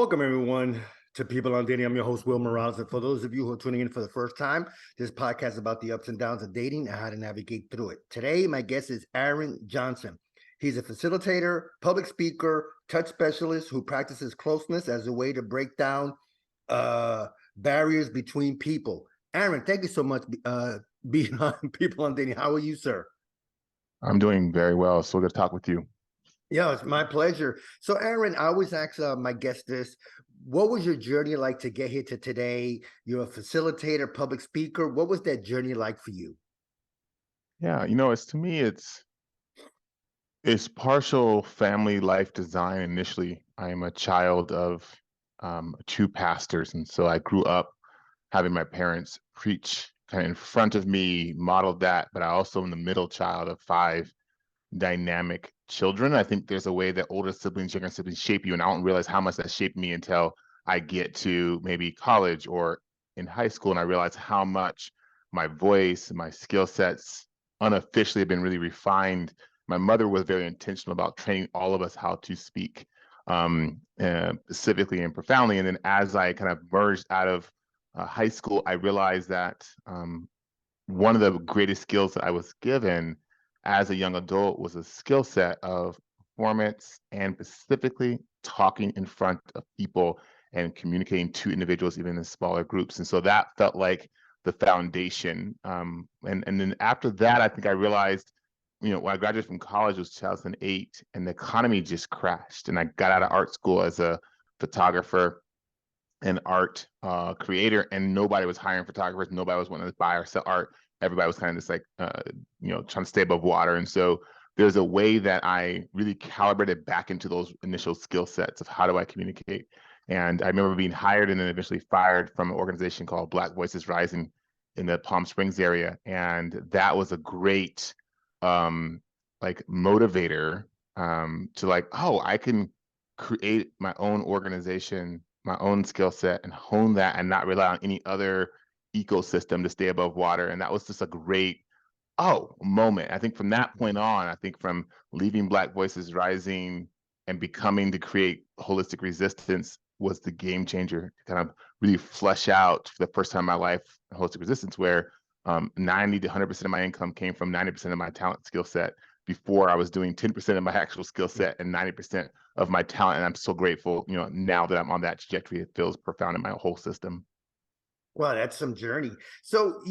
Welcome, everyone, to People on Dating. I'm your host, Will Morales. And for those of you who are tuning in for the first time, this podcast is about the ups and downs of dating and how to navigate through it. Today, my guest is Aaron Johnson. He's a facilitator, public speaker, touch specialist who practices closeness as a way to break down barriers between people. Aaron, thank you so much being on People on Dating. How are you, sir? I'm doing very well. So good to talk with you. Yeah, it's my pleasure. So, Aaron, I always ask my guests this. What was your journey like to get here to today? You're a facilitator, public speaker. What was that journey like for you? Yeah, it's partial family life design. Initially, I am a child of two pastors, and so I grew up having my parents preach kind of in front of me, modeled that, but I also am the middle child of five dynamic children. I think there's a way that older siblings, younger siblings shape you, and I don't realize how much that shaped me until I get to maybe college or in high school, and I realize how much my voice, my skill sets unofficially have been really refined. My mother was very intentional about training all of us how to speak specifically and profoundly. And then as I kind of merged out of high school, I realized that one of the greatest skills that I was given as a young adult was a skill set of performance and specifically talking in front of people and communicating to individuals, even in smaller groups. And so that felt like the foundation. And then after that, I think I realized, when I graduated from college, it was 2008, and the economy just crashed. And I got out of art school as a photographer and art creator, and nobody was hiring photographers. Nobody was wanting to buy or sell art. Everybody was kind of just like, trying to stay above water. And so there's a way that I really calibrated back into those initial skill sets of how do I communicate. And I remember being hired and then eventually fired from an organization called Black Voices Rising in the Palm Springs area. And that was a great motivator to I can create my own organization, my own skill set, and hone that and not rely on any other ecosystem to stay above water. And that was just a great moment. I think from that point on, I think from leaving Black Voices Rising and becoming to create Holistic Resistance was the game changer to kind of really flesh out for the first time in my life Holistic Resistance, where 90 to 100% of my income came from 90% of my talent skill set. Before, I was doing 10% of my actual skill set and 90% of my talent. And I'm so grateful, now that I'm on that trajectory. It feels profound in my whole system. Well, that's some journey. So,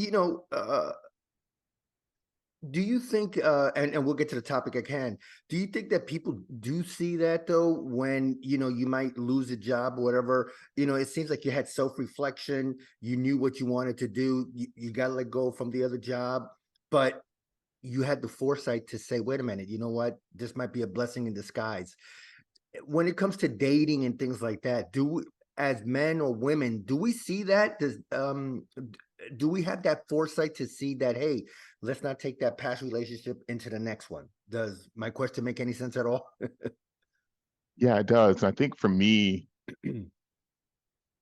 do you think, and we'll get to the topic at hand, do you think that people do see that though, when, you might lose a job or whatever, it seems like you had self-reflection, you knew what you wanted to do, you got to let go from the other job, but you had the foresight to say, wait a minute, you know what, this might be a blessing in disguise. When it comes to dating and things like that, as men or women, do we see that? Do we have that foresight to see that, hey, let's not take that past relationship into the next one? Does my question make any sense at all? Yeah, it does. And I think for me,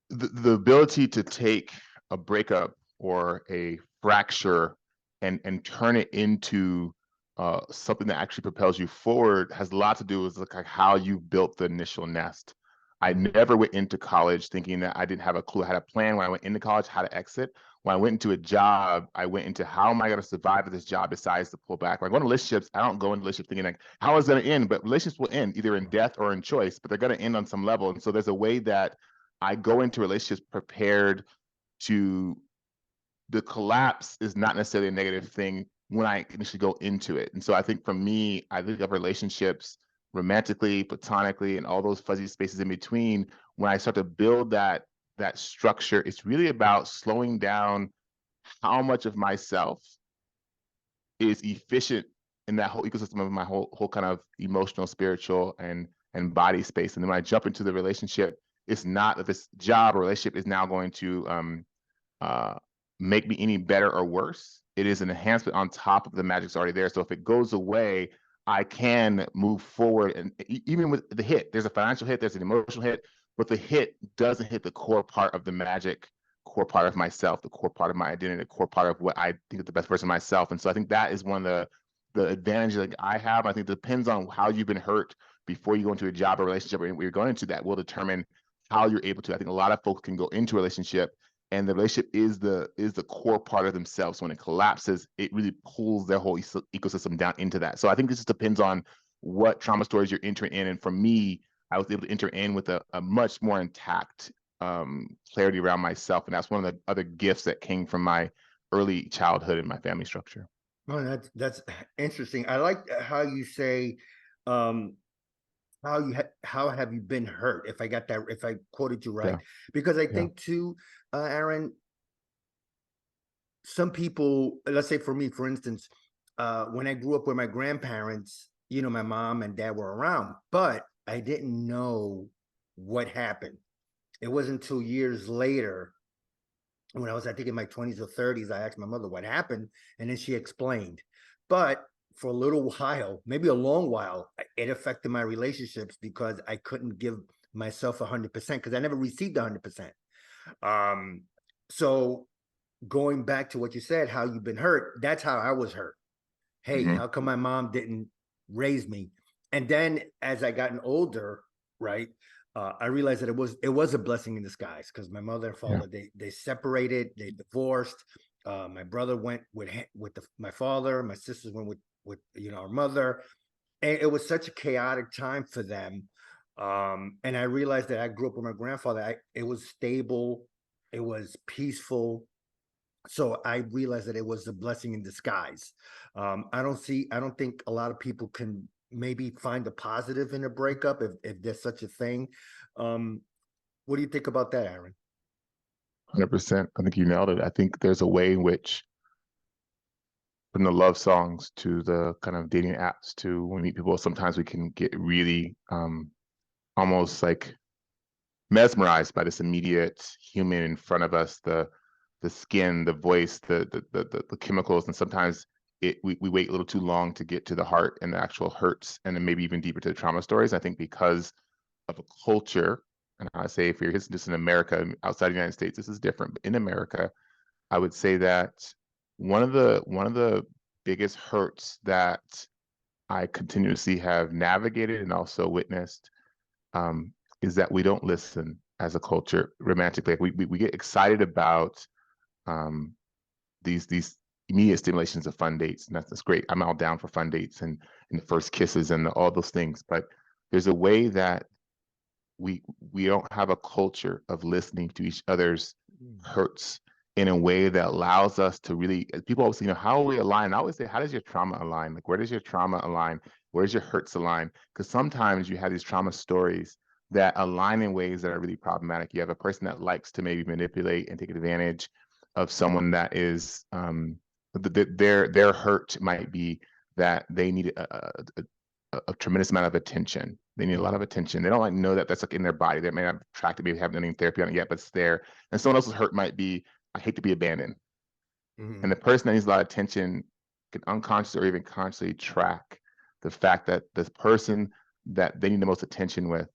the ability to take a breakup or a fracture and turn it into something that actually propels you forward has a lot to do with like how you built the initial nest. I never went into college thinking that I didn't have a clue. I had a plan when I went into college, how to exit. When I went into a job, I went into how am I going to survive at this job besides to pull back. When I go into relationships, I don't go into relationships thinking like, how is it going to end? But relationships will end either in death or in choice, but they're going to end on some level. And so there's a way that I go into relationships prepared to, the collapse is not necessarily a negative thing when I initially go into it. And so I think for me, I think of relationships romantically, platonically, and all those fuzzy spaces in between. When I start to build that structure, it's really about slowing down how much of myself is efficient in that whole ecosystem of my whole kind of emotional, spiritual, and body space. And then when I jump into the relationship, it's not that this job or relationship is now going to make me any better or worse. It is an enhancement on top of the magic's already there. So if it goes away, I can move forward. And even with the hit, there's a financial hit, there's an emotional hit, but the hit doesn't hit the core part of the magic, core part of myself, the core part of my identity, the core part of what I think is the best version of myself. And so I think that is one of the advantages that I have. I think it depends on how you've been hurt before you go into a job or relationship or you're going into that will determine how you're able to. I think a lot of folks can go into a relationship and the relationship is the core part of themselves. When it collapses, it really pulls their whole ecosystem down into that. So I think this just depends on what trauma stories you're entering in. And for me, I was able to enter in with a much more intact clarity around myself. And that's one of the other gifts that came from my early childhood and my family structure. Oh, that's interesting. I like how you say, um, how have you been hurt? If I got that, if I quoted you right, Yeah, because I yeah, think too, Aaron, some people, let's say for me, for instance, when I grew up with my grandparents, you know, my mom and dad were around, but I didn't know what happened. It wasn't until years later, when I was, I think, in my 20s or 30s, I asked my mother what happened, and then she explained. But for a little while, maybe a long while, it affected my relationships because I couldn't give myself 100% because I never received 100%. Um, so going back to what you said, how you've been hurt, that's how I was hurt. Hey, hmm how come my mom didn't raise me? And then as I gotten older, right, I realized that it was a blessing in disguise because my mother and yeah, father they separated, they divorced. My brother went with my father, my sisters went with our mother, and it was such a chaotic time for them. And I realized that I grew up with my grandfather. It was stable, it was peaceful, so I realized that it was a blessing in disguise. I don't think a lot of people can maybe find a positive in a breakup if there's such a thing. Um, what do you think about that, Aaron? 100%. I think you nailed it. I think there's a way in which, from the love songs to the kind of dating apps to when we meet people, sometimes we can get really almost like mesmerized by this immediate human in front of us, the skin, the voice, the chemicals, and sometimes we wait a little too long to get to the heart and the actual hurts, and then maybe even deeper to the trauma stories. I think because of a culture, and I say if you're just in America, outside the United States, this is different. But in America, I would say that one of the biggest hurts that I continuously have navigated and also witnessed um, is that we don't listen as a culture romantically. Like we get excited about um, these immediate stimulations of fun dates, and that's great. I'm all down for fun dates and the first kisses and all those things. But there's a way that we don't have a culture of listening to each other's Mm. hurts in a way that allows us to really. People always say, how are we aligned? I always say, how does your trauma align? Like, where does your trauma align? Where does your hurts align? Because sometimes you have these trauma stories that align in ways that are really problematic. You have a person that likes to maybe manipulate and take advantage of someone that is their hurt might be that they need a tremendous amount of attention. They need a lot of Mhm. attention. They don't like know that that's like in their body. They may not track to maybe haven't any therapy on it yet, but it's there. And someone else's hurt might be, I hate to be abandoned. And Mhm. the person that needs a lot of attention can unconsciously or even consciously track the fact that this person that they need the most attention with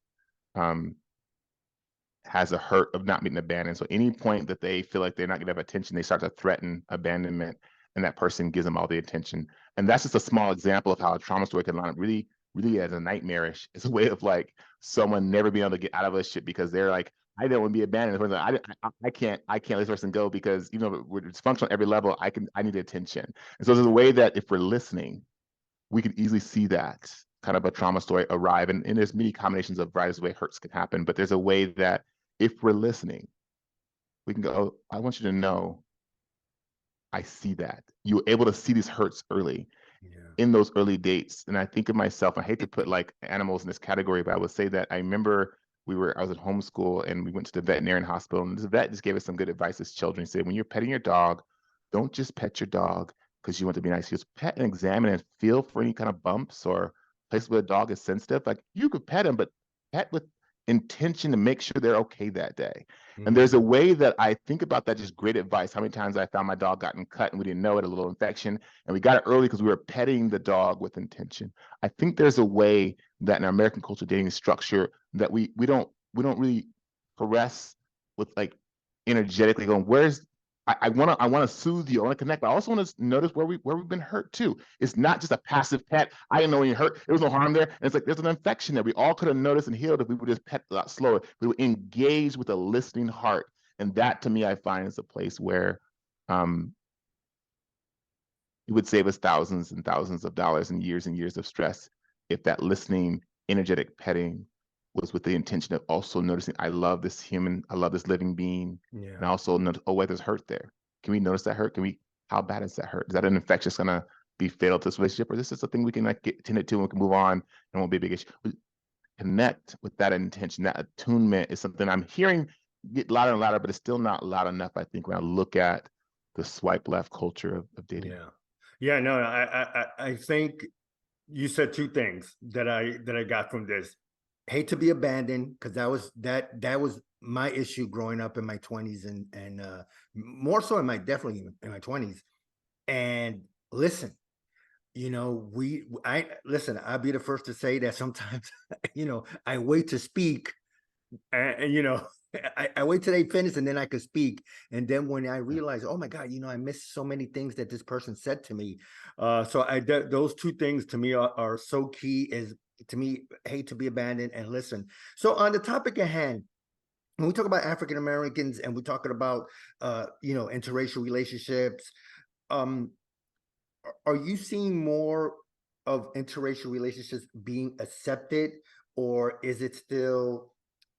um, has a hurt of not being abandoned. So any point that they feel like they're not going to have attention, they start to threaten abandonment, and that person gives them all the attention. And that's just a small example of how a trauma story can line up really, really as a nightmarish. It's a way of like someone never being able to get out of a shit because they're like, I don't want to be abandoned. Like, I can't let this person go because even though we're dysfunctional at every level, I need attention. And so there's a Yeah. way that if we're listening, we can easily see that kind of a trauma story arrive. And there's many combinations of varieties of way hurts can happen, but there's a way that if we're listening, we can go, oh, I want you to know I see that. You were able to see these hurts early Yeah. in those early dates. And I think of myself, I hate to put like animals in this category, but I would say that I remember I was at homeschool and we went to the veterinarian hospital, and the vet just gave us some good advice as children. He said, when you're petting your dog, don't just pet your dog because you want to be nice. He goes, pet and examine and feel for any kind of bumps or places where the dog is sensitive. Like you could pet him, but pet with intention to make sure they're okay that day. And there's a Mhm. way that I think about that, just great advice. How many times I found my dog gotten cut and we didn't know it, a little infection, and we got it early because we were petting the dog with intention. I think there's a way that in our American culture dating structure that we don't really caress with like energetically going, where's I want to soothe you. I want to connect, but I also want to notice where we've been hurt too. It's not just a passive pet. I didn't know when you hurt. There was no harm there. And it's like there's an infection that we all could have noticed and healed if we would just pet a lot slower. We would engage with a listening heart, and that to me I find is a place where um, it would save us thousands and thousands of dollars and years of stress if that listening, energetic petting was with the intention of also noticing, I love this human, I love this living being. Yeah. And also, oh, wait, there's hurt there. Can we notice that hurt? How bad is that hurt? Is that an infection that's going to be fatal to this relationship? Or is this something we can like get tended to and we can move on and won't be a big issue? Connect with that intention. That attunement is something I'm hearing get louder and louder, but it's still not loud enough, I think, when I look at the swipe left culture of dating. Yeah. Yeah, no, I think you said two things that I got from this. Hate to be abandoned, because that was my issue growing up in my 20s and more so definitely in my 20s. And listen, I'll be the first to say that sometimes, I wait to speak, and I wait till they finish and then I could speak. And then when I realize, oh my God, I missed so many things that this person said to me. Those two things to me are so key. Is to me, hate to be abandoned and listen. So on the topic at hand, when we talk about African Americans and we're talking about interracial relationships, um, are you seeing more of interracial relationships being accepted, or is it still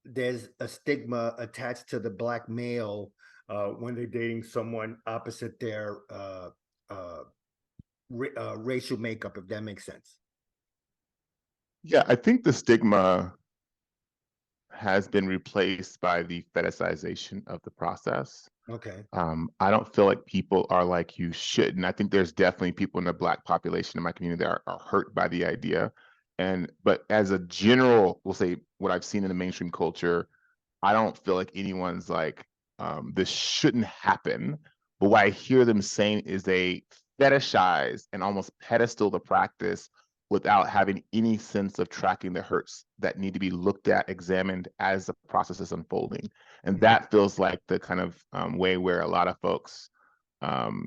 there's a stigma attached to the Black male when they're dating someone opposite their racial makeup, if that makes sense? Yeah, I think the stigma has been replaced by the fetishization of the process. Okay. I don't feel like people are like you should. And I think there's definitely people in the Black population in my community that are hurt by the idea. But as a general, we'll say what I've seen in the mainstream culture, I don't feel like anyone's like, this shouldn't happen. But what I hear them saying is they fetishize and almost pedestal the practice without having any sense of tracking the hurts that need to be looked at, examined as the process is unfolding. And that feels like the kind of way where a lot of folks um,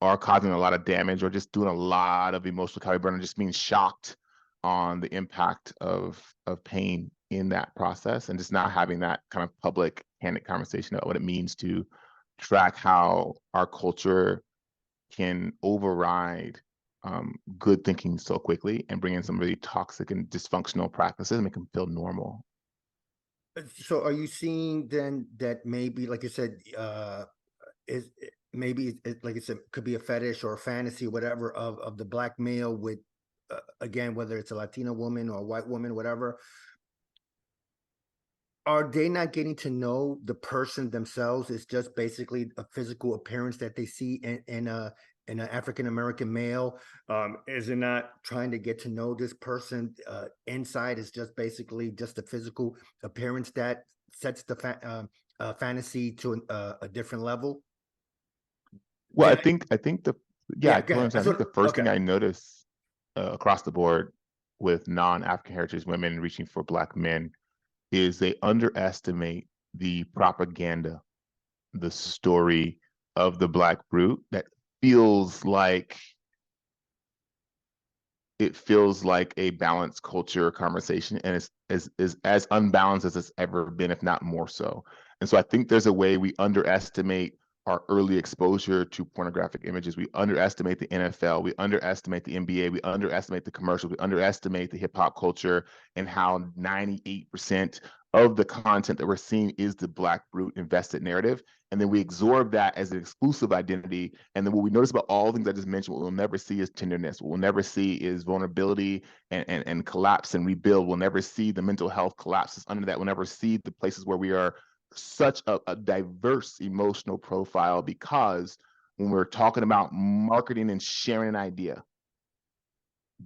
are causing a lot of damage or just doing a lot of emotional calorie burn and just being shocked on the impact of pain in that process and just not having that kind of public candid conversation about what it means to track how our culture can override good thinking so quickly and bring in some really toxic and dysfunctional practices and make them feel normal. So are you seeing then that maybe, like you said, is maybe like I said, could be a fetish or a fantasy, whatever, of the Black male with, again, whether it's a Latina woman or a white woman, whatever. Are they not getting to know the person themselves? It's just basically a physical appearance that they see in an African American male. Is it not trying to get to know this person inside? Is just basically just a physical appearance that sets the fantasy to a different level. Well, Did I think Yeah, I go totally ahead. understand. I think the first Okay. thing I noticed across the board with non-African heritage women reaching for Black men is they underestimate the propaganda, the story of the Black brute that feels like a balanced culture conversation and is as unbalanced as it's ever been, if not more so. And so I think there's a way we underestimate our early exposure to pornographic images. We underestimate the NFL, we underestimate the NBA, we underestimate the commercials, we underestimate the hip hop culture and how 98% of the content that we're seeing is the Black brute invested narrative. And then we absorb that as an exclusive identity. And then what we notice about all the things I just mentioned, what we'll never see is tenderness. What we'll never see is vulnerability and collapse and rebuild. We'll never see the mental health collapses under that. We'll never see the places where we are such a diverse emotional profile, because when we're talking about marketing and sharing an idea,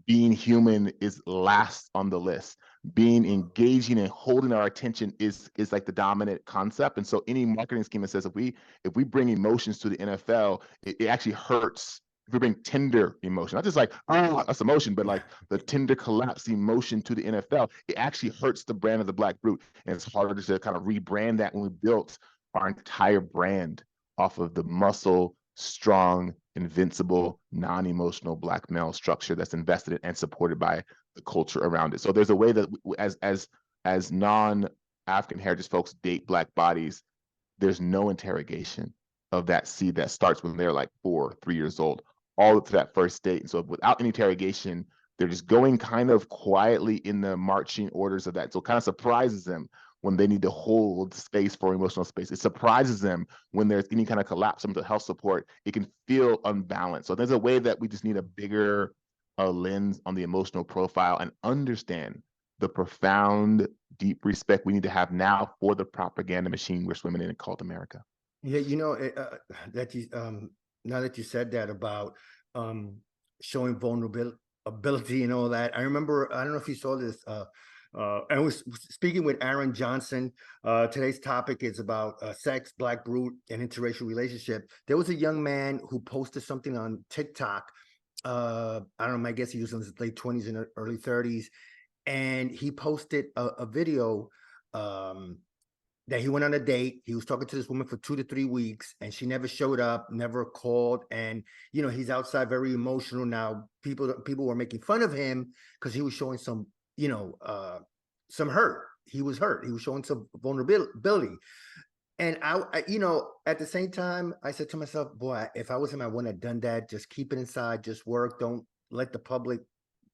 being human is last on the list. Being engaging and holding our attention is like the dominant concept. And so any marketing scheme that says if we bring emotions to the NFL, it actually hurts. If we bring tender emotion, not just like, oh, that's emotion, but like the tender collapse emotion to the NFL, it actually hurts the brand of the Black brute. And it's harder to kind of rebrand that when we built our entire brand off of the muscle, strong, invincible, non-emotional Black male structure that's invested in and supported by the culture around it. So there's a way that as non-African heritage folks date Black bodies, there's no interrogation of that seed that starts when they're like 4, 3 years old, all up to that first date. And so without any interrogation, they're just going kind of quietly in the marching orders of that. So it kind of surprises them when they need to hold space for emotional space. It surprises them when there's any kind of collapse of mental health support. It can feel unbalanced. So there's a way that we just need a bigger lens on the emotional profile and understand the profound, deep respect we need to have now for the propaganda machine we're swimming in and called America. Yeah, you know, that you now that you said that about showing vulnerability and all that, I remember, I don't know if you saw this, I was speaking with Aaron Johnson. Today's topic is about sex, Black brute, and interracial relationship. There was a young man who posted something on TikTok. I don't know, my guess he was in his late 20s and early 30s, and he posted a video that he went on a date. He was talking to this woman for 2 to 3 weeks, and she never showed up, never called. And you know, he's outside, very emotional now. People were making fun of him because he was showing some, you know, some hurt. He was hurt. He was showing some vulnerability. And you know, at the same time, I said to myself, boy, if I was him, I wouldn't have done that. Just keep it inside. Just work. Don't let the public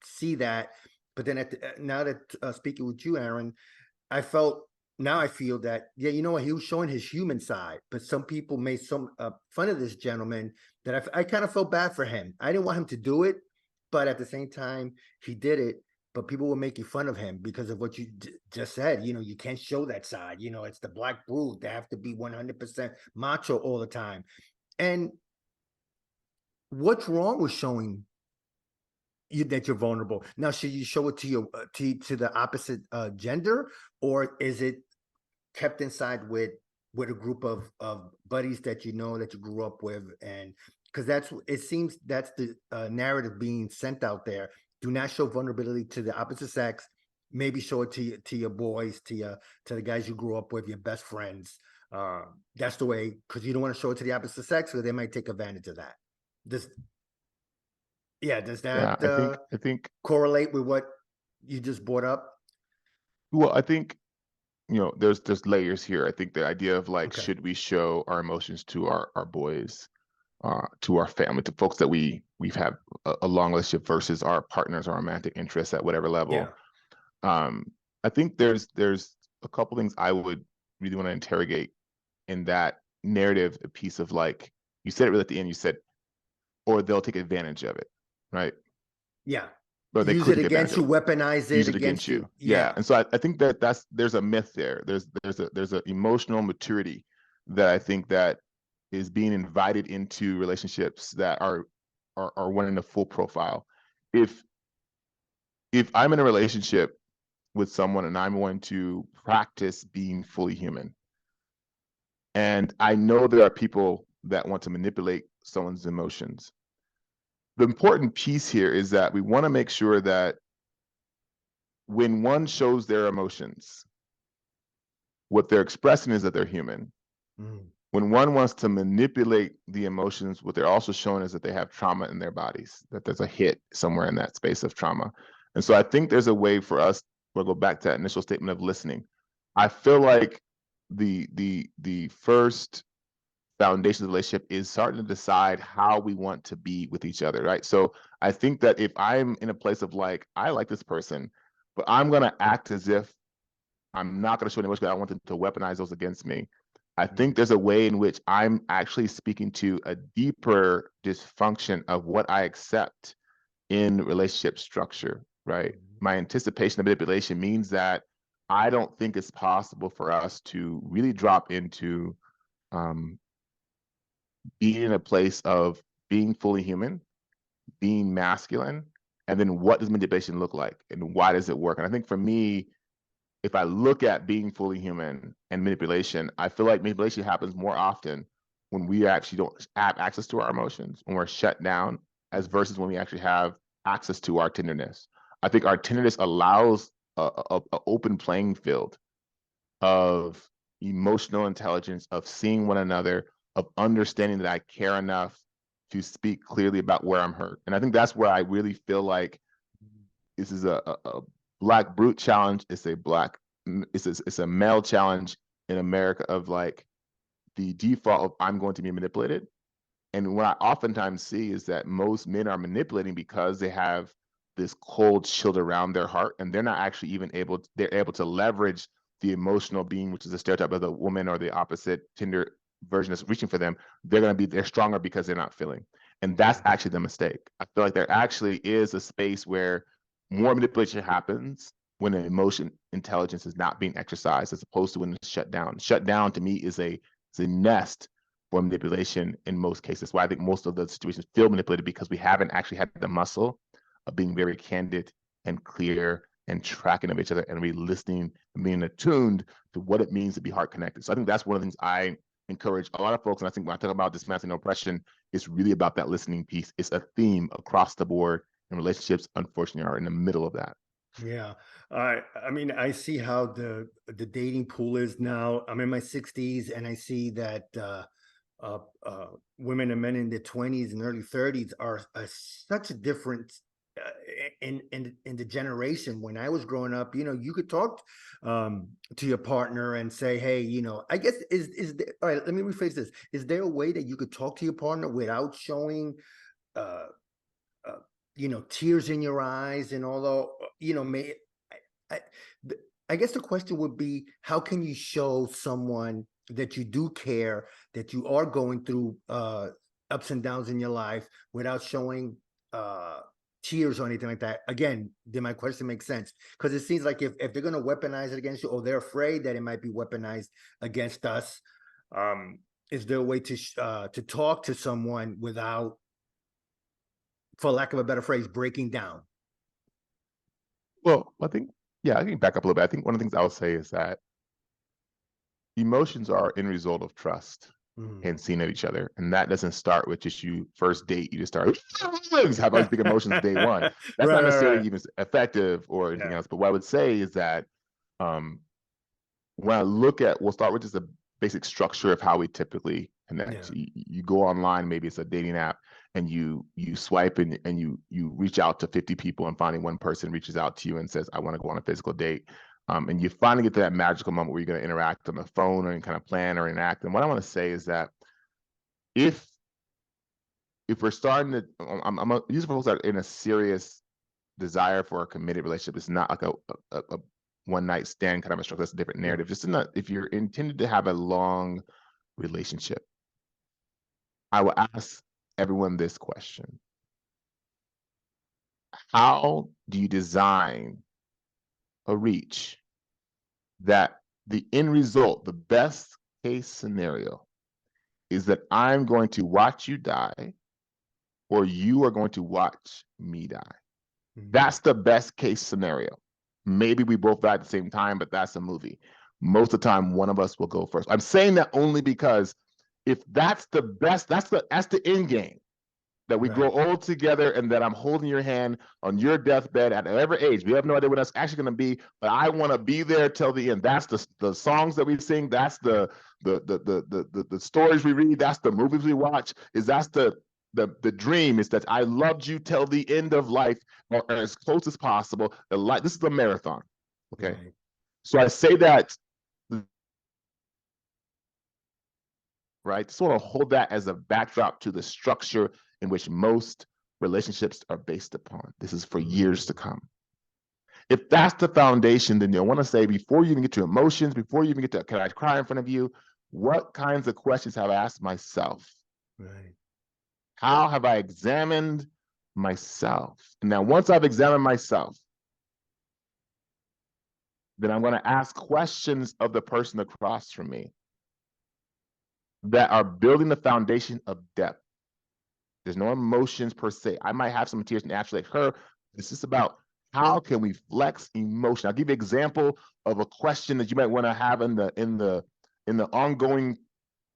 see that. But then now that speaking with you, Aaron, I felt now I feel that, yeah, you know what, he was showing his human side, but some people made some fun of this gentleman that I kind of felt bad for him. I didn't want him to do it, but at the same time, he did it. But people were making fun of him because of what you just said. You know, you can't show that side. You know, it's the Black brute. They have to be 100% macho all the time. And what's wrong with showing that you're vulnerable? Now, should you show it to your to the opposite gender, or is it kept inside with a group of buddies that you know, that you grew up with? And because it seems that's the narrative being sent out there. Do not show vulnerability to the opposite sex. Maybe show it to your boys, to the guys you grew up with, your best friends. That's the way, because you don't want to show it to the opposite sex, because they might take advantage of that. Does does Yeah, that I think correlate with what you just brought up? well, I think, you know, there's layers here. I think the idea of like, Okay. should we show our emotions to our boys, to our family, to folks that we've had a long relationship versus our partners, our romantic interests at whatever Yeah. level. I think there's a couple things I would really want to interrogate in that narrative, a piece of like, you said it really at the end, you said, or they'll take advantage of it, right? Yeah. Or they Use could it take advantage against of you, it, weaponize it use it against against you. you. Yeah. Yeah. And so I think that there's a myth there. There's an emotional maturity that I think that is being invited into relationships that are wanting a full profile. If I'm in a relationship with someone and I'm going to practice being fully human, and I know there are people that want to manipulate someone's emotions, the important piece here is that we want to make sure that when one shows their emotions, what they're expressing is that they're human. Mm. When one wants to manipulate the emotions, what they're also showing is that they have trauma in their bodies, that there's a hit somewhere in that space of trauma. And so I think there's a way for us, we'll go back to that initial statement of listening. I feel like the first foundation of the relationship is starting to decide how we want to be with each other, right? So I think that if I'm in a place of like, I like this person, but I'm gonna act as if I'm not gonna show any emotion because I want them to weaponize those against me. I think there's a way in which I'm actually speaking to a deeper dysfunction of what I accept in relationship structure, right? My anticipation of manipulation means that I don't think it's possible for us to really drop into um, being in a place of being fully human, being masculine, and then what does manipulation look like and why does it work? And I think for me, if I look at being fully human and manipulation, I feel like manipulation happens more often when we actually don't have access to our emotions, when we're shut down, as versus when we actually have access to our tenderness. I think our tenderness allows a open playing field of emotional intelligence, of seeing one another, of understanding that I care enough to speak clearly about where I'm hurt. And I think that's where I really feel like this is a Black brute challenge. It's a male challenge in America of like the default of I'm going to be manipulated. And what I oftentimes see is that most men are manipulating because they have this cold shield around their heart, and they're not actually even they're able to leverage the emotional being, which is a stereotype of the woman or the opposite gender version that's reaching for them. They're stronger because they're not feeling. And that's actually the mistake. I feel like there actually is a space where more manipulation happens when an emotion intelligence is not being exercised, as opposed to when it's shut down. Shut down to me is a nest for manipulation in most cases. That's why I think most of the situations feel manipulated, because we haven't actually had the muscle of being very candid and clear and tracking of each other and really listening and being attuned to what it means to be heart connected. So I think that's one of the things I encourage a lot of folks. And I think when I talk about dismantling oppression, it's really about that listening piece. It's a theme across the board, and relationships, unfortunately, are in the middle of that. Yeah. I mean, I see how the dating pool is now. I'm in my 60s, and I see that women and men in their 20s and early 30s are such a difference in the generation. When I was growing up, you could talk to your partner and say, hey, I guess is there, all right, let me rephrase this. Is there a way that you could talk to your partner without showing uh tears in your eyes? And although, I, I guess the question would be, how can you show someone that you do care, that you are going through ups and downs in your life, without showing tears or anything like that? Again, did my question make sense? Because it seems like if they're going to weaponize it against you, or they're afraid that it might be weaponized against us, is there a way to talk to someone without, for lack of a better phrase, breaking down? Well, I can back up a little bit. I think one of the things I would say is that emotions are in result of trust and seeing of each other. And that doesn't start with just you first date. You just start have all these big emotions day one. That's not necessarily even effective or anything else. But what I would say is that when I look at, we'll start with just a basic structure of how we typically connect. You go online, maybe it's a dating app, and you swipe and you reach out to 50 people, and finally one person reaches out to you and says, I want to go on a physical date. And you finally get to that magical moment where you're going to interact on the phone, or you kind of plan or interact. And what I want to say is that if we're starting to, I'm using folks that are in a serious desire for a committed relationship. It's not like a one night stand kind of a structure. That's a different narrative. Just if you're intended to have a long relationship, I will ask everyone this question: how do you design a reach that the end result, the best case scenario, is that I'm going to watch you die, or you are going to watch me die? That's the best case scenario. Maybe we both die at the same time, but that's a movie. Most of the time, one of us will go first. I'm saying that only because if that's the best, that's the end game. That we grow old together, and that I'm holding your hand on your deathbed at every age. We have no idea what that's actually going to be, but I want to be there till the end. That's the songs that we sing. That's the stories we read. That's the movies we watch. That's the dream, is that I loved you till the end of life, or as close as possible. This is a marathon. Okay. So I say that, right? Just want to hold that as a backdrop to the structure in which most relationships are based upon. This is for years to come. If that's the foundation, then you'll want to say, before you even get to emotions, before you even get to, can I cry in front of you? What kinds of questions have I asked myself? How have I examined myself? And now, once I've examined myself, then I'm going to ask questions of the person across from me that are building the foundation of depth. There's no emotions per se. I might have some tears naturally like her. It's just about, how can we flex emotion? I'll give you an example of a question that you might want to have in the ongoing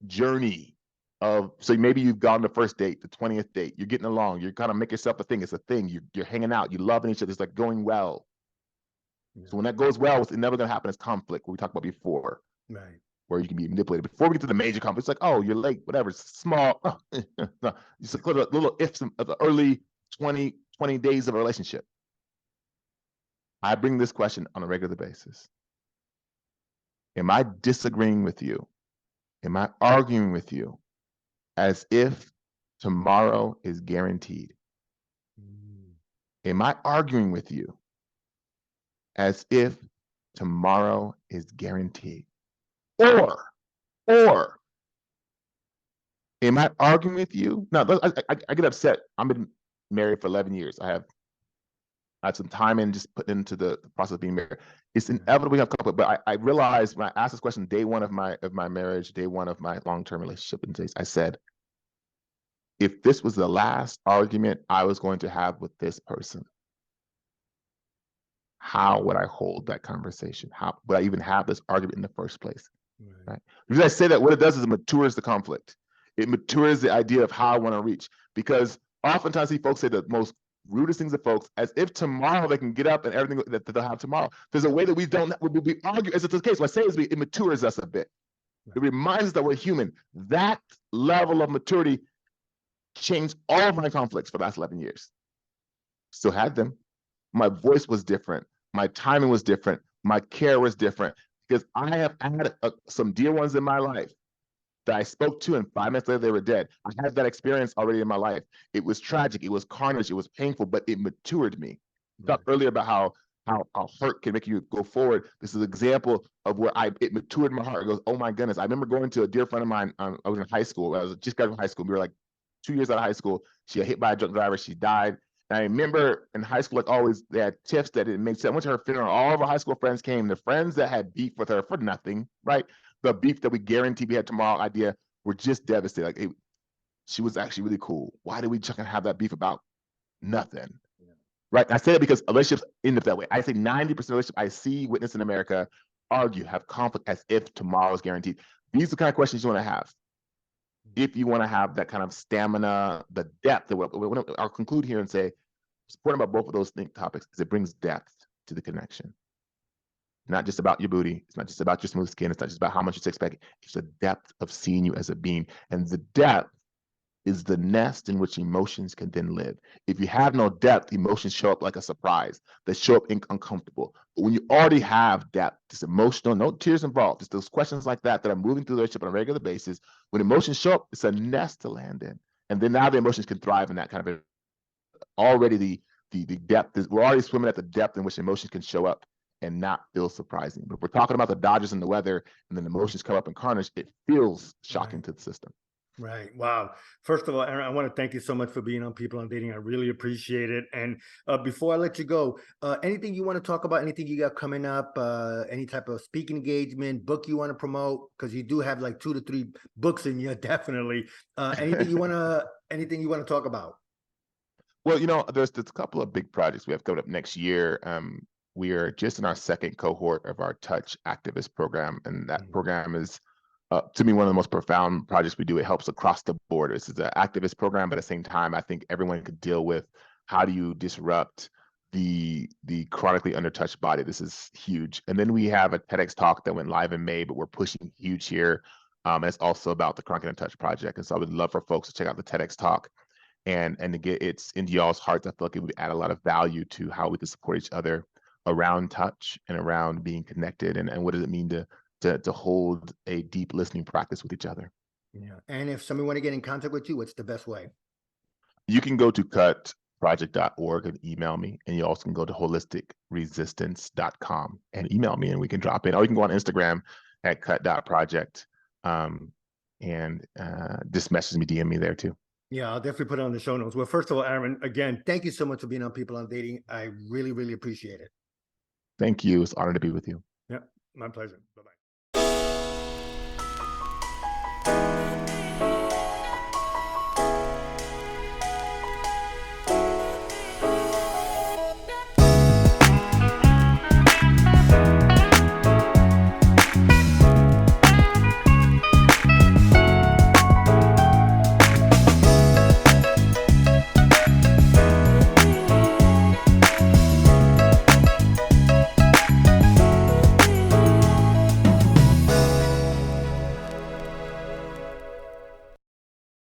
journey of, so maybe you've gone to the first date, the 20th date, you're getting along, you're kind of make yourself a thing. It's a thing. You're hanging out, you're loving each other. It's like going well. So when that goes well, it's never going to happen as conflict, what we talked about before. where you can be manipulated. Before we get to the major conflict, it's like, oh, you're late, whatever, it's small. No, it's a little ifs of the early 20 days of a relationship. I bring this question on a regular basis. Am I disagreeing with you? Am I arguing with you as if tomorrow is guaranteed? Am I arguing with you as if tomorrow is guaranteed? Or am I arguing with you? Now, I get upset. I've been married for 11 years. I had some time in just put into the process of being married. It's inevitable we have conflict, but I realized when I asked this question day one of my marriage, day one of my long-term relationship, and I said, if this was the last argument I was going to have with this person, how would I hold that conversation? How would I even have this argument in the first place? Right? Because I say that what it does is it matures the conflict. It matures the idea of how I want to reach. Because oftentimes see folks say the most rudest things to folks as if tomorrow they can get up and everything that they'll have tomorrow. There's a way that we argue as it's the case. What I say is it matures us a bit. It reminds us that we're human. That level of maturity changed all of my conflicts for the last 11 years. Still had them. My voice was different. My timing was different. My care was different. Because I have had some dear ones in my life that I spoke to, and 5 minutes later they were dead. I had that experience already in my life. It was tragic. It was carnage. It was painful, but it matured me. I talked earlier about how hurt can make you go forward. This is an example of where it matured my heart. It goes, oh my goodness. I remember going to a dear friend of mine. I was in high school. I was just graduating from high school. We were like 2 years out of high school. She got hit by a drunk driver. She died. And I remember in high school, like always, they had tiffs that didn't make sense. I went to her funeral. All of our high school friends came. The friends that had beef with her for nothing, right? The beef that we guaranteed we had tomorrow idea were just devastated. Like, hey, she was actually really cool. Why did we just have that beef about nothing? Yeah. Right? I say that because relationships end up that way. I say 90% of relationships I see witness in America argue, have conflict as if tomorrow is guaranteed. These are the kind of questions you want to have. If you want to have that kind of stamina, the depth, I'll conclude here and say, what's important about both of those topics is it brings depth to the connection. Not just about your booty. It's not just about your smooth skin. It's not just about how much you six-pack. It's the depth of seeing you as a being. And the depth is the nest in which emotions can then live. If you have no depth, emotions show up like a surprise. They show up uncomfortable. But when you already have depth, it's emotional, no tears involved. It's those questions like that that are moving through the relationship on a regular basis. When emotions show up, it's a nest to land in. And then now the emotions can thrive in that kind of already the depth is, we're already swimming at the depth in which emotions can show up and not feel surprising. But if we're talking about the Dodgers and the weather, and then emotions come up in carnage, it feels shocking to the system. Right. Wow. First of all, Aaron, I want to thank you so much for being on People on Dating. I really appreciate it. And before I let you go, anything you want to talk about, anything you got coming up, any type of speaking engagement, book you want to promote? Because you do have like 2 to 3 books in you, definitely. Anything you want to talk about? Well, there's a couple of big projects we have coming up next year. We are just in our second cohort of our Touch activist program, and that program is, to me, one of the most profound projects we do. It helps across the board. This is an activist program, but at the same time, I think everyone could deal with how do you disrupt the chronically undertouched body. This is huge. And then we have a TEDx talk that went live in May, but we're pushing huge here. And it's also about the Chronically UnderTouched project. And so I would love for folks to check out the TEDx talk and to get it's into y'all's hearts. I feel like it would add a lot of value to how we can support each other around touch and around being connected, and what does it mean to hold a deep listening practice with each other. Yeah. And if somebody want to get in contact with you, what's the best way? You can go to cutproject.org and email me, and you also can go to holisticresistance.com and email me, and we can drop in, or you can go on Instagram at cut.project and just message me, DM me there too. Yeah, I'll definitely put it on the show notes. Well, first of all, Aaron, again, thank you so much for being on People on Dating. I really, really appreciate it. Thank you. It's an honor to be with you. Yeah, my pleasure. Bye-bye.